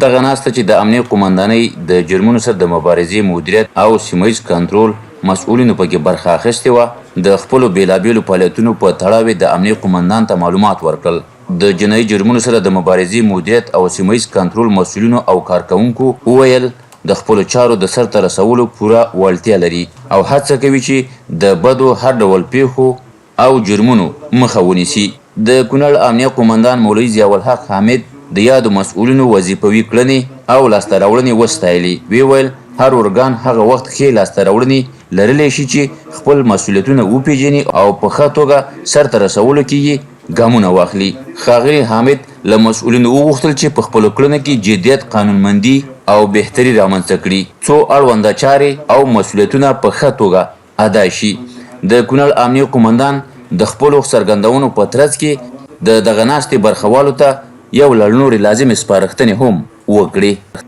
دغه ناسته چې د امنیه قومندانۍ د جرمونو سره د مبارزې مدیریت او سیمه ییز کنترول مسولینو پکې برخه اخیستې وه، د خپلو بېلابېلو فعالیتونو په تړاو د امنیه قومندان ته معلومات ورکړل. د جنایي جرمونو سره د مبارزې مدیریت او سیمه ییز کنترول مسولینو او کارکوونکو وویل د خپلو چارو د سرته رسولو پوره وړتیا لري او هڅه کوي چې د بدو هر ډول پیښو او جرمونو مخه ونیسي. د کونړ امنیه قومندان مولوي ضیاءالحق حامد د یادو مسؤلینو وظیفوي کړنې او لاسته راوړنې وستایلې. وی ویل هر ارګان هغه وخت ښې لاسته راوړنې لرلی شي چې خپل مسؤلیتونه وپیژني او په ښه توګه سرته رسولو کې یې ګامونه واخلي. ښاغلي حامد له مسؤلینو وغوښتل چې په خپلو کړنو کې جدیت، قانونمندي او بهتري رامنځته کړي څو اړونده چارې او مسؤلیتونه په ښه توګه ادا شي. د کونړ امنیه قومندان د خپلو څرګندونو په ترڅ کې د دغه ناستې برخوالو ته یو لړ نورې لازمې سپارښتنې هم وکړې.